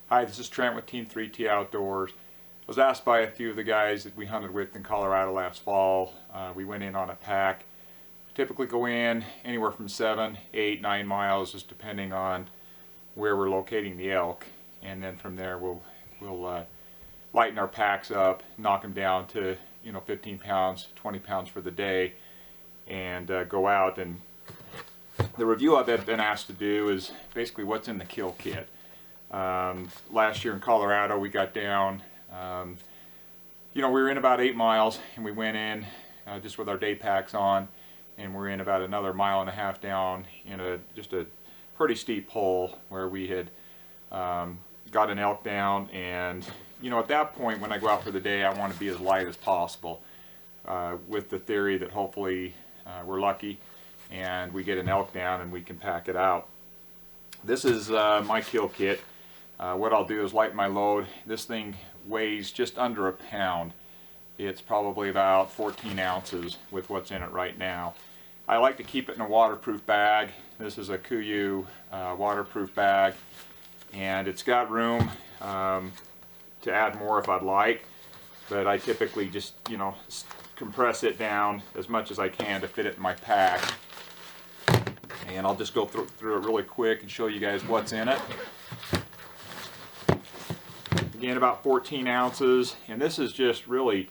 Hi, this is Trent with Team 3T Outdoors. I was asked by a few of the guys that we hunted with in Colorado last fall. We went in on a pack. Typically go in anywhere from 7, 8, 9 miles, just depending on where we're locating the elk. And then from there we'll lighten our packs up, knock them down to 15 pounds, 20 pounds for the day, and go out. And the review I've been asked to do is basically what's in the kill kit. Last year in Colorado we got down, we were in about 8 miles, and we went in just with our day packs on, and we're in about another 1.5 miles down in just a pretty steep hole where we had got an elk down. And at that point, when I go out for the day, I want to be as light as possible, with the theory that hopefully we're lucky and we get an elk down and we can pack it out. This is my kill kit. What I'll do is lighten my load. This thing weighs just under a pound. It's probably about 14 ounces with what's in it right now. I like to keep it in a waterproof bag. This is a Kuyu waterproof bag, and it's got room to add more if I'd like, but I typically just compress it down as much as I can to fit it in my pack. And I'll just go through it really quick and show you guys what's in it. Again, about 14 ounces, and this is just really,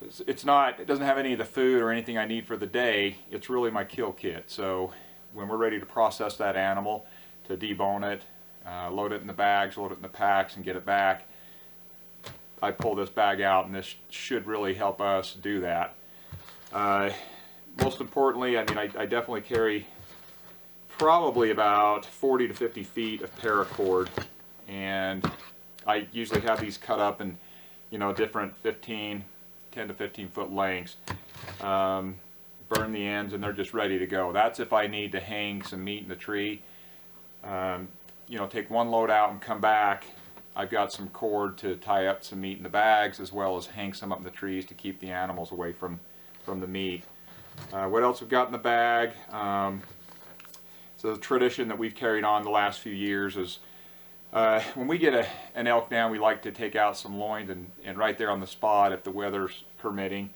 it doesn't have any of the food or anything I need for the day. It's really my kill kit. So when we're ready to process that animal, to debone it, load it in the bags, load it in the packs, and get it back, I pull this bag out, and this should really help us do that. Most importantly, I definitely carry probably about 40 to 50 feet of paracord, and I usually have these cut up in different 10 to 15 foot lengths. Burn the ends, and they're just ready to go. That's if I need to hang some meat in the tree. Take one load out and come back. I've got some cord to tie up some meat in the bags, as well as hang some up in the trees to keep the animals away from the meat. What else we've got in the bag? So the tradition that we've carried on the last few years is when we get an elk down, we like to take out some loins and right there on the spot, if the weather's permitting,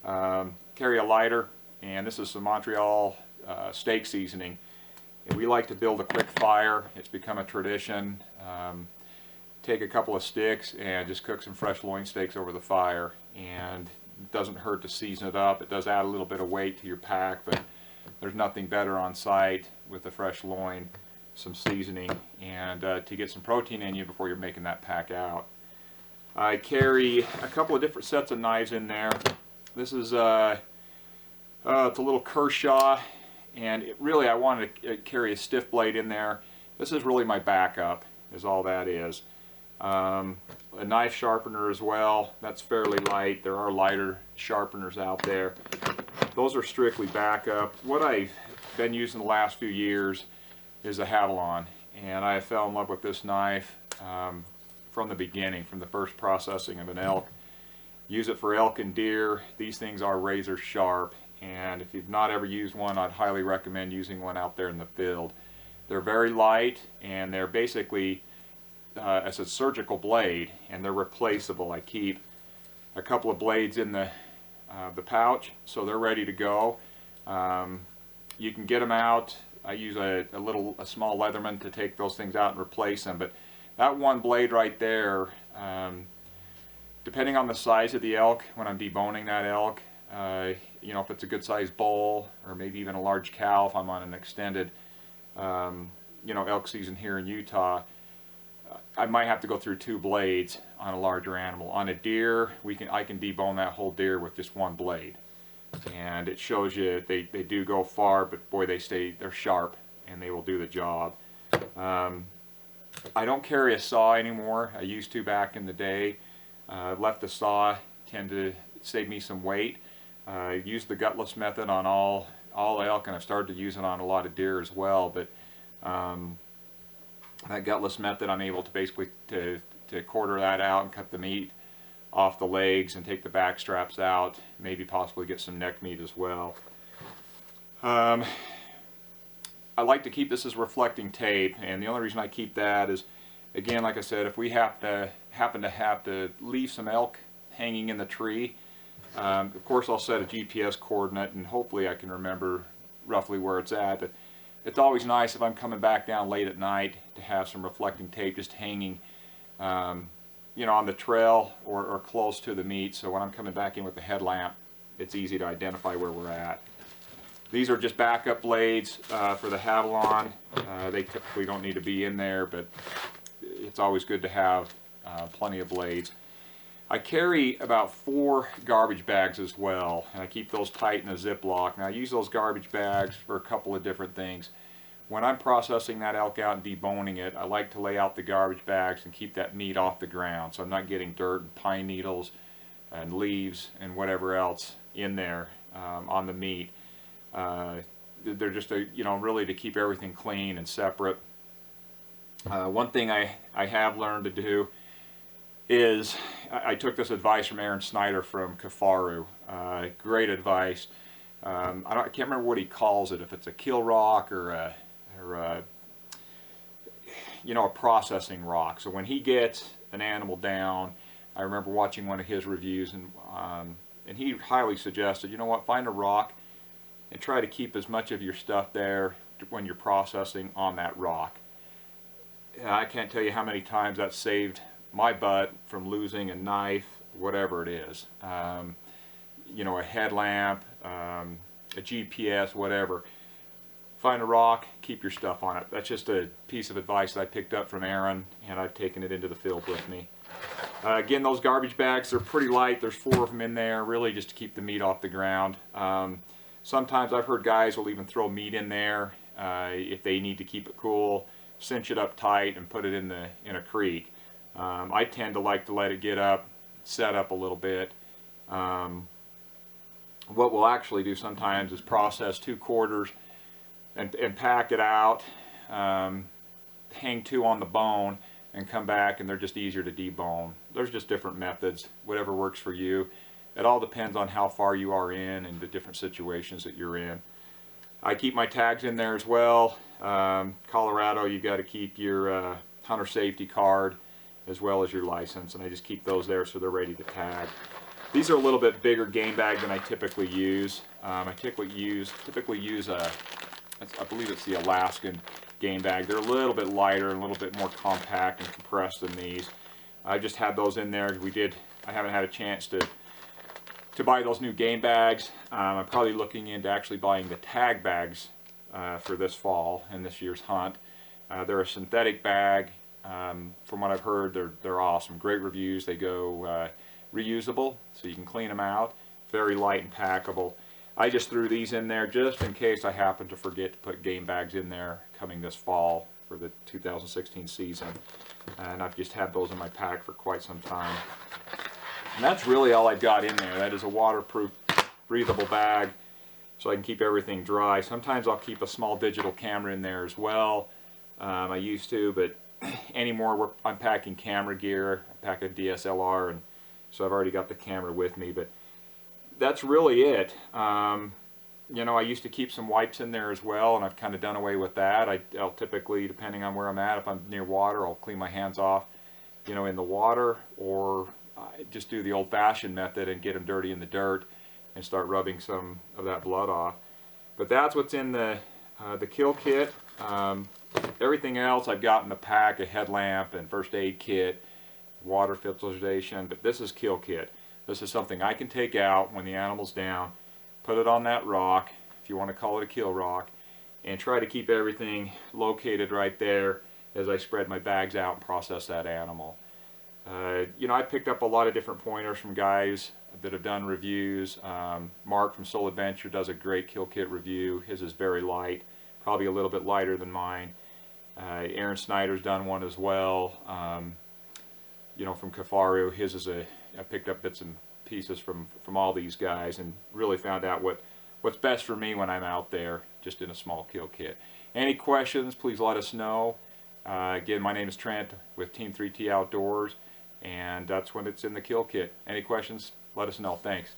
carry a lighter, and this is some Montreal steak seasoning. And we like to build a quick fire. It's become a tradition. Take a couple of sticks and just cook some fresh loin steaks over the fire, and it doesn't hurt to season it up. It does add a little bit of weight to your pack, but there's nothing better on site with a fresh loin, some seasoning, and to get some protein in you before you're making that pack out. I carry a couple of different sets of knives in there. This is it's a little Kershaw, and I wanted to carry a stiff blade in there. This is really my backup, is all that is. A knife sharpener as well. That's fairly light. There are lighter sharpeners out there. Those are strictly backup. What I've been using the last few years is a Havalon, and I fell in love with this knife from the beginning, from the first processing of an elk. Use it for elk and deer. These things are razor sharp, and if you've not ever used one, I'd highly recommend using one out there in the field. They're very light, and they're basically as a surgical blade, and they're replaceable. I keep a couple of blades in the pouch, so they're ready to go. You can get them out. I use a small Leatherman to take those things out and replace them. But that one blade right there, depending on the size of the elk, when I'm deboning that elk, if it's a good sized bull, or maybe even a large cow, if I'm on an extended elk season here in Utah, I might have to go through 2 blades on a larger animal. On a deer, I can debone that whole deer with just one blade. And it shows you they do go far, but boy, they're sharp, and they will do the job. I don't carry a saw anymore. I used to back in the day. Left the saw, tend to save me some weight. I used the gutless method on all elk, and I've started to use it on a lot of deer as well. But that gutless method, I'm able to basically to quarter that out and cut the meat off the legs and take the back straps out, maybe possibly get some neck meat as well. I like to keep this as reflecting tape, and the only reason I keep that is again, like I said, if we happen to have to leave some elk hanging in the tree, of course I'll set a GPS coordinate and hopefully I can remember roughly where it's at. But it's always nice if I'm coming back down late at night to have some reflecting tape just hanging you know, on the trail or close to the meat, so when I'm coming back in with the headlamp, it's easy to identify where we're at. These are just backup blades for the Havalon. They typically don't need to be in there, but it's always good to have plenty of blades. I carry about 4 garbage bags as well, and I keep those tight in a Ziploc. Now I use those garbage bags for a couple of different things. When I'm processing that elk out and deboning it, I like to lay out the garbage bags and keep that meat off the ground, so I'm not getting dirt and pine needles and leaves and whatever else in there on the meat. They're just you know, really to keep everything clean and separate. One thing I have learned to do is I took this advice from Aaron Snyder from Kafaru. Great advice. I can't remember what he calls it, if it's a kill rock or a you know, a processing rock. So when he gets an animal down, I remember watching one of his reviews, and he highly suggested, you know what, find a rock and try to keep as much of your stuff there when you're processing on that rock. I can't tell you how many times that saved my butt from losing a knife, whatever it is. You know, a headlamp, a GPS, whatever. Find a rock, keep your stuff on it. That's just a piece of advice that I picked up from Aaron, and I've taken it into the field with me. Again, those garbage bags, they're pretty light. There's 4 of them in there, really just to keep the meat off the ground. Sometimes I've heard guys will even throw meat in there if they need to keep it cool, cinch it up tight and put it in a creek. I tend to like to let it get up, set up a little bit. What we'll actually do sometimes is process 2 quarters and pack it out, hang 2 on the bone, and come back, and they're just easier to debone. There's just different methods, whatever works for you. It all depends on how far you are in and the different situations that you're in. I keep my tags in there as well. Colorado, you got to keep your hunter safety card as well as your license, and I just keep those there so they're ready to tag. These are a little bit bigger game bag than I typically use. I typically use a, I believe it's the Alaskan game bag. They're a little bit lighter and a little bit more compact and compressed than these. I just had those in there. I haven't had a chance to buy those new game bags. I'm probably looking into actually buying the tag bags for this fall and this year's hunt. They're a synthetic bag. From what I've heard, they're awesome. Great reviews. They go reusable, so you can clean them out. Very light and packable. I just threw these in there just in case I happen to forget to put game bags in there coming this fall for the 2016 season. And I've just had those in my pack for quite some time. And that's really all I've got in there. That is a waterproof, breathable bag, so I can keep everything dry. Sometimes I'll keep a small digital camera in there as well. I used to, but anymore I'm packing camera gear. I'm packing DSLR, and so I've already got the camera with me. But that's really it. You know, I used to keep some wipes in there as well, and I've kind of done away with that. I'll typically, depending on where I'm at, if I'm near water, I'll clean my hands off, you know, in the water, or just do the old-fashioned method and get them dirty in the dirt and start rubbing some of that blood off. But that's what's in the kill kit. Everything else I've got in the pack: a headlamp and first aid kit, water filtration. But this is kill kit. This is something I can take out when the animal's down, put it on that rock, if you want to call it a kill rock, and try to keep everything located right there as I spread my bags out and process that animal. You know, I picked up a lot of different pointers from guys that have done reviews. Mark from Soul Adventure does a great kill kit review. His is very light, probably a little bit lighter than mine. Aaron Snyder's done one as well. You know, from Kafaru, his is I picked up bits and pieces from all these guys and really found out what's best for me when I'm out there, just in a small kill kit. Any questions, please let us know. Again, my name is Trent with Team 3T Outdoors, and that's when it's in the kill kit. Any questions, let us know. Thanks.